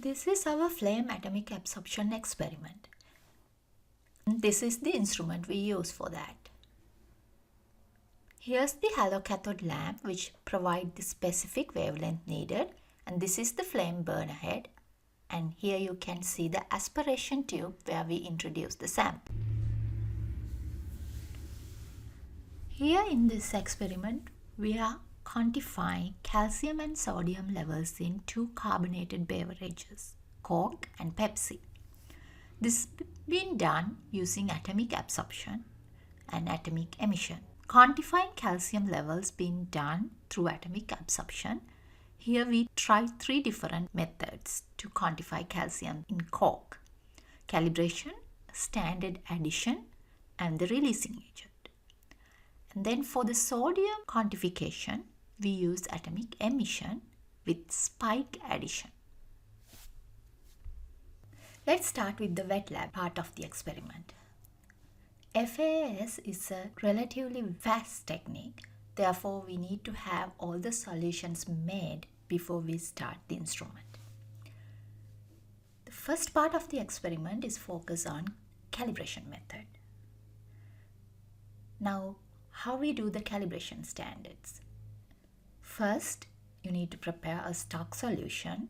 This is our flame atomic absorption experiment. This is the instrument we use for that. Here's the halocathode lamp which provides the specific wavelength needed, and this is the flame burner head, and here you can see the aspiration tube where we introduce the sample. Here in this experiment we are quantifying calcium and sodium levels in two carbonated beverages, Coke and Pepsi. This has been done using atomic absorption and atomic emission. Quantifying calcium levels being done through atomic absorption. Here we tried three different methods to quantify calcium in Coke: calibration, standard addition, and the releasing agent. And then for the sodium quantification, we use atomic emission with spike addition. Let's start with the wet lab part of the experiment. FAAS is a relatively fast technique, therefore we need to have all the solutions made before we start the instrument. The first part of the experiment is focused on calibration method. Now, how we do the calibration standards? First, you need to prepare a stock solution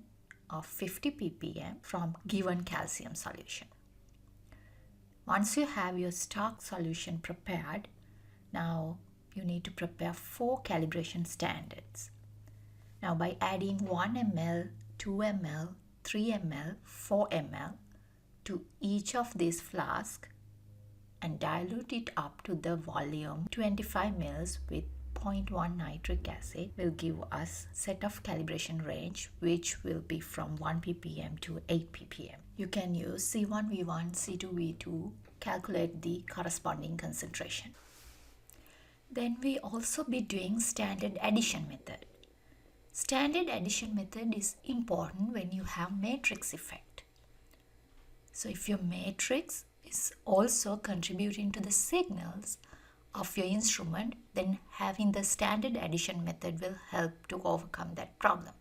of 50 ppm from given calcium solution. Once you have your stock solution prepared, now you need to prepare 4 calibration standards. Now by adding 1 ml, 2 ml, 3 ml, 4 ml to each of these flasks and dilute it up to the volume 25 ml with 0.1 nitric acid will give us set of calibration range which will be from 1 ppm to 8 ppm. You can use C1, V1, C2, V2, calculate the corresponding concentration. Then we also be doing standard addition method. Standard addition method is important when you have matrix effect. So if your matrix is also contributing to the signals of your instrument, then having the standard addition method will help to overcome that problem.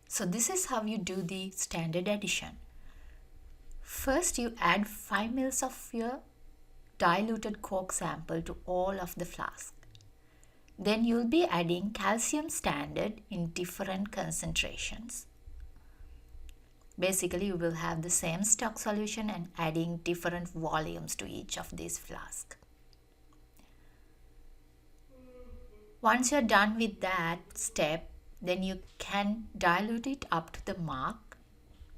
So this is how you do the standard addition. First you add 5 ml of your diluted Coke sample to all of the flasks. Then you'll be adding calcium standard in different concentrations. Basically you will have the same stock solution and adding different volumes to each of these flasks. Once you're done with that step, then you can dilute it up to the mark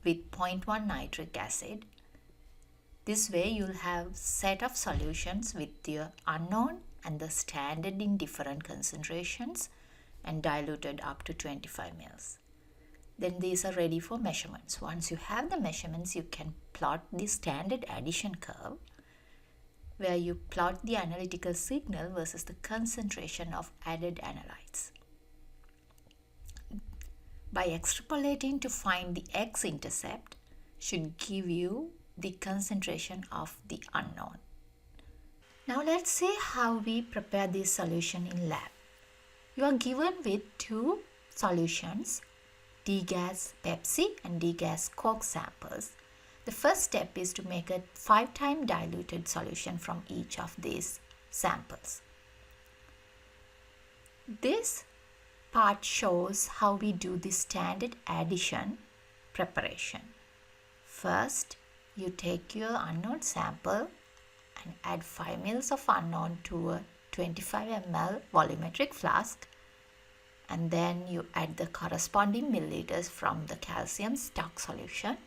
with 0.1 nitric acid. This way you'll have set of solutions with your unknown and the standard in different concentrations and diluted up to 25 ml. Then these are ready for measurements. Once you have the measurements, you can plot the standard addition curve where you plot the analytical signal versus the concentration of added analytes. By extrapolating to find the x-intercept should give you the concentration of the unknown. Now let's see how we prepare this solution in lab. You are given with 2 solutions, degas Pepsi and degas Coke samples. The first step is to make a 5-time diluted solution from each of these samples. This part shows how we do the standard addition preparation. First, you take your unknown sample and add 5 ml of unknown to a 25 ml volumetric flask, and then you add the corresponding milliliters from the calcium stock solution.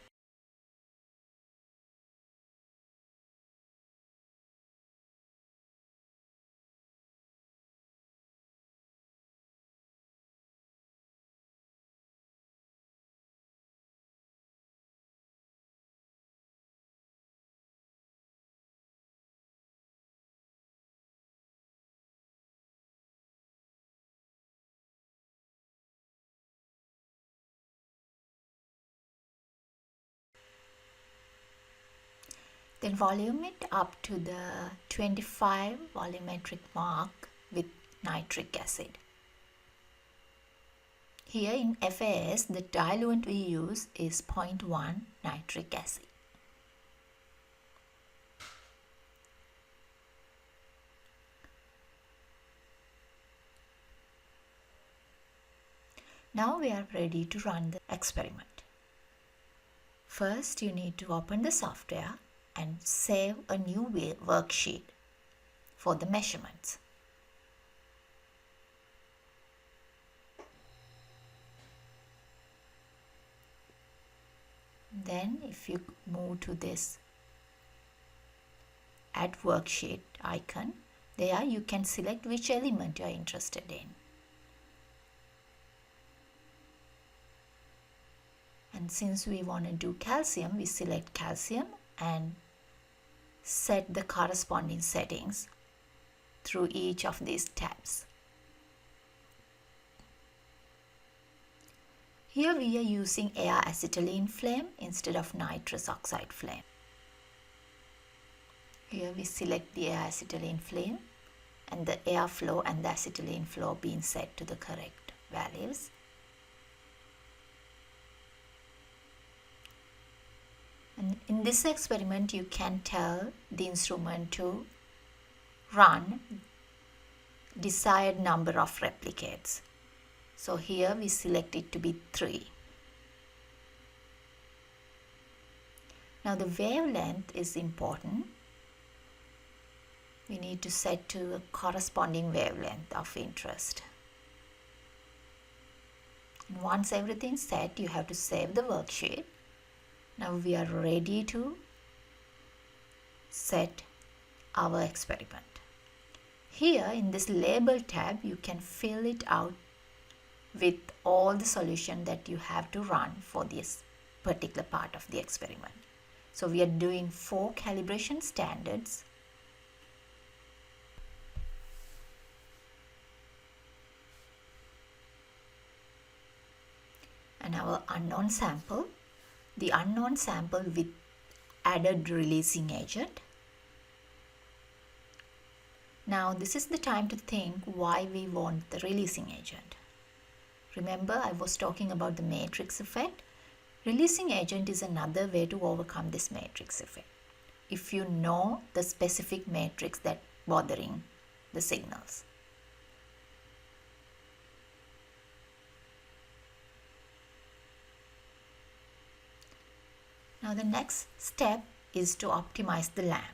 Then volume it up to the 25 volumetric mark with nitric acid. Here in FAAS, the diluent we use is 0.1 nitric acid. Now we are ready to run the experiment. First, you need to open the software and save a new worksheet for the measurements. Then if you move to this Add Worksheet icon, there you can select which element you are interested in. And since we want to do calcium, we select calcium and set the corresponding settings through each of these tabs. Here we are using air acetylene flame instead of nitrous oxide flame. Here we select the air acetylene flame and the airflow and the acetylene flow being set to the correct values. And in this experiment, you can tell the instrument to run desired number of replicates. So here we select it to be 3. Now the wavelength is important. We need to set to a corresponding wavelength of interest. And once everything's set, you have to save the worksheet. Now we are ready to set our experiment. Here in this label tab, you can fill it out with all the solution that you have to run for this particular part of the experiment. So we are doing 4 calibration standards. And our unknown sample, the unknown sample with added releasing agent. Now this is the time to think why we want the releasing agent. Remember, I was talking about the matrix effect. Releasing agent is another way to overcome this matrix effect. If you know the specific matrix that's bothering the signals. Now the next step is to optimize the lamp.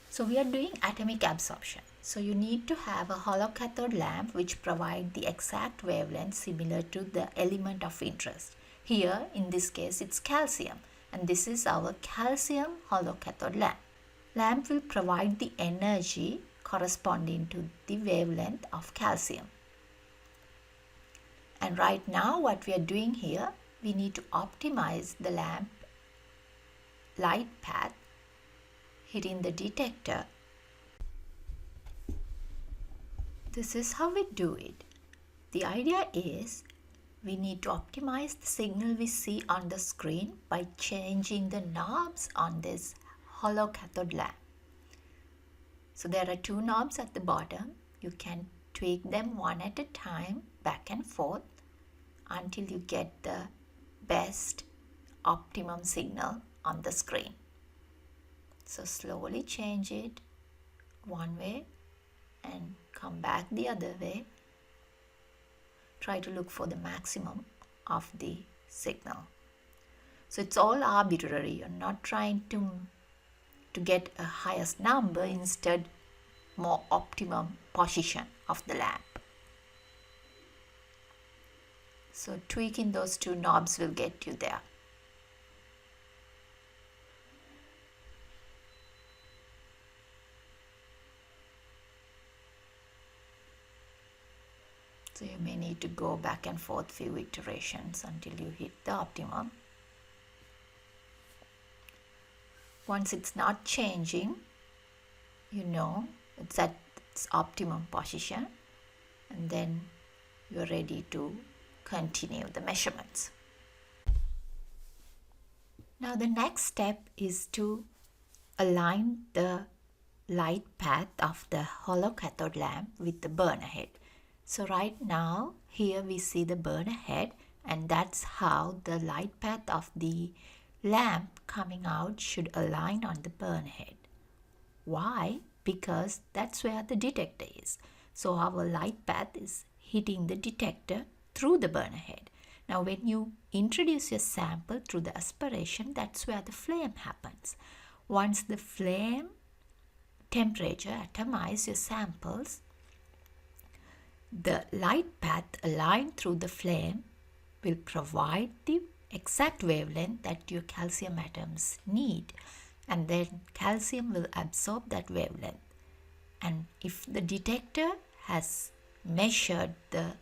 So we are doing atomic absorption. So you need to have a hollow cathode lamp which provides the exact wavelength similar to the element of interest. Here in this case it's calcium, and this is our calcium hollow cathode lamp. Lamp will provide the energy corresponding to the wavelength of calcium. And right now what we are doing here, we need to optimize the lamp light path hitting the detector. This is how we do it. The idea is we need to optimize the signal we see on the screen by changing the knobs on this hollow cathode lamp. So there are 2 knobs at the bottom. You can tweak them one at a time, back and forth, until you get the best optimum signal on the screen. So slowly change it one way and come back the other way. Try to look for the maximum of the signal. So it's all arbitrary. You're not trying to get a highest number, instead more optimum position of the lamp. So tweaking those 2 knobs will get you there. So you may need to go back and forth few iterations until you hit the optimum. Once it's not changing, you know it's at its optimum position, and then you're ready to continue the measurements. Now the next step is to align the light path of the hollow cathode lamp with the burner head. So right now here we see the burner head, and that's how the light path of the lamp coming out should align on the burner head. Why? Because that's where the detector is. So our light path is hitting the detector through the burner head. Now when you introduce your sample through the aspiration, that's where the flame happens. Once the flame temperature atomize your samples, the light path aligned through the flame will provide the exact wavelength that your calcium atoms need, and then calcium will absorb that wavelength. And if the detector has measured the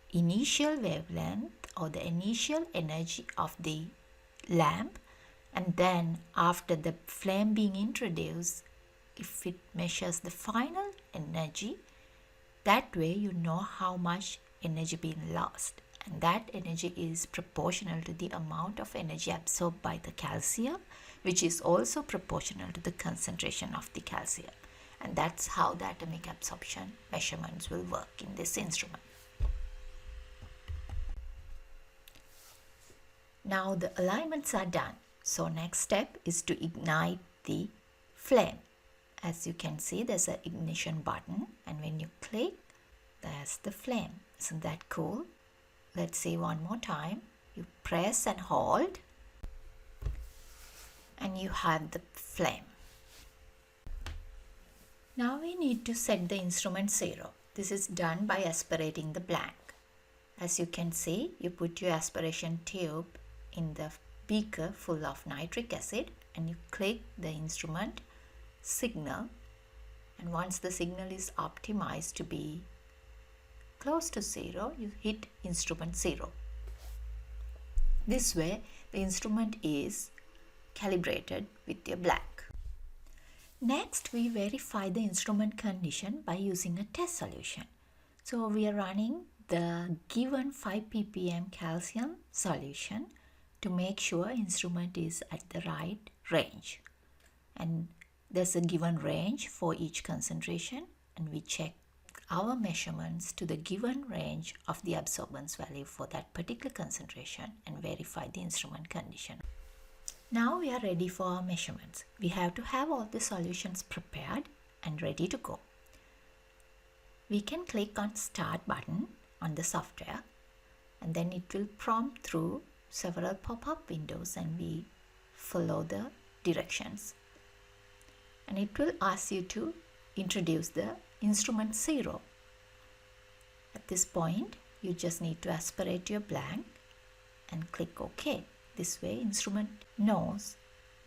initial wavelength or the initial energy of the lamp, and then after the flame being introduced, if it measures the final energy, that way you know how much energy being lost, and that energy is proportional to the amount of energy absorbed by the calcium, which is also proportional to the concentration of the calcium. And that's how the atomic absorption measurements will work in this instrument. Now the alignments are done. So next step is to ignite the flame. As you can see, there's an ignition button, and when you click, there's the flame. Isn't that cool? Let's see one more time. You press and hold, and you have the flame. Now we need to set the instrument 0. This is done by aspirating the blank. As you can see, you put your aspiration tube in the beaker full of nitric acid, and you click the instrument signal, and once the signal is optimized to be close to 0, you hit instrument 0. This way the instrument is calibrated with your blank. Next, we verify the instrument condition by using a test solution. So we are running the given 5 ppm calcium solution to make sure instrument is at the right range. And there's a given range for each concentration, and we check our measurements to the given range of the absorbance value for that particular concentration and verify the instrument condition. Now we are ready for our measurements. We have to have all the solutions prepared and ready to go. We can click on Start button on the software, and then it will prompt through several pop-up windows, and we follow the directions. And it will ask you to introduce the instrument 0. At this point, you just need to aspirate your blank and click OK. This way, instrument knows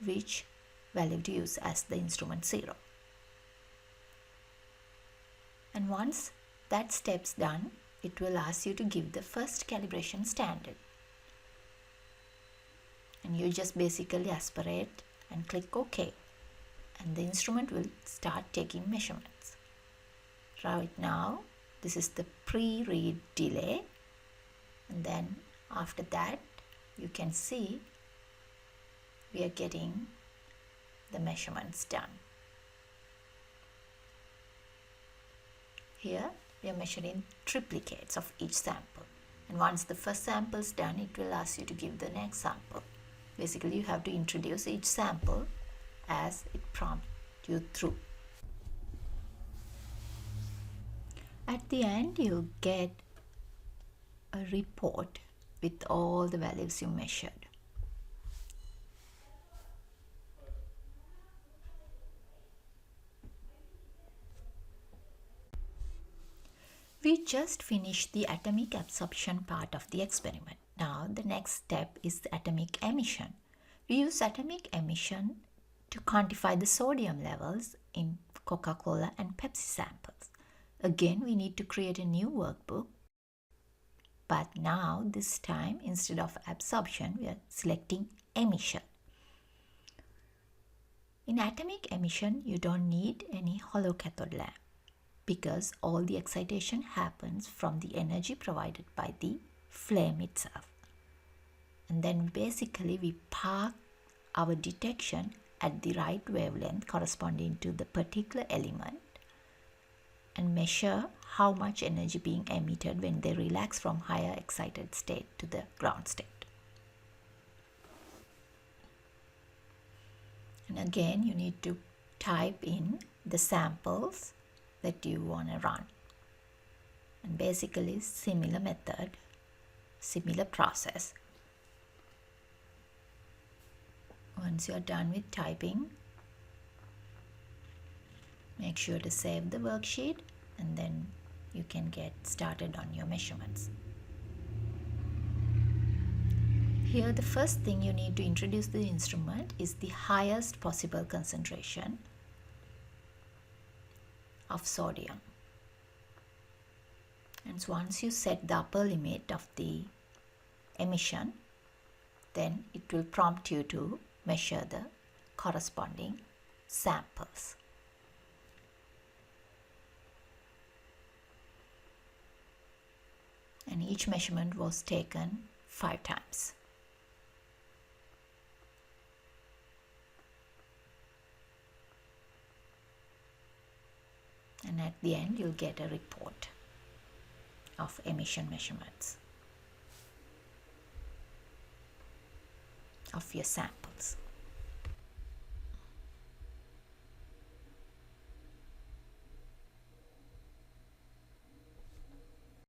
which value to use as the instrument 0. And once that step's done, it will ask you to give the first calibration standard. And you just basically aspirate and click OK. And the instrument will start taking measurements. Right now, this is the pre-read delay, and then after that you can see we are getting the measurements done. Here we are measuring triplicates of each sample, and once the first sample is done, it will ask you to give the next sample. Basically, you have to introduce each sample as it prompts you through. At the end, you'll get a report with all the values you measured. We just finished the atomic absorption part of the experiment. Now the next step is the atomic emission. We use atomic emission to quantify the sodium levels in Coca-Cola and Pepsi samples. Again, we need to create a new workbook, but now this time instead of absorption, we are selecting emission. In atomic emission, you don't need any hollow cathode lamp because all the excitation happens from the energy provided by the flame itself. And then basically we park our detection at the right wavelength corresponding to the particular element and measure how much energy being emitted when they relax from higher excited state to the ground state. And again, you need to type in the samples that you want to run. And basically, similar method, similar process. Once you're done with typing, make sure to save the worksheet, and then you can get started on your measurements. Here, the first thing you need to introduce the instrument is the highest possible concentration of sodium. And so once you set the upper limit of the emission, then it will prompt you to measure the corresponding samples. And each measurement was taken 5 times. And at the end, you'll get a report of emission measurements of your samples.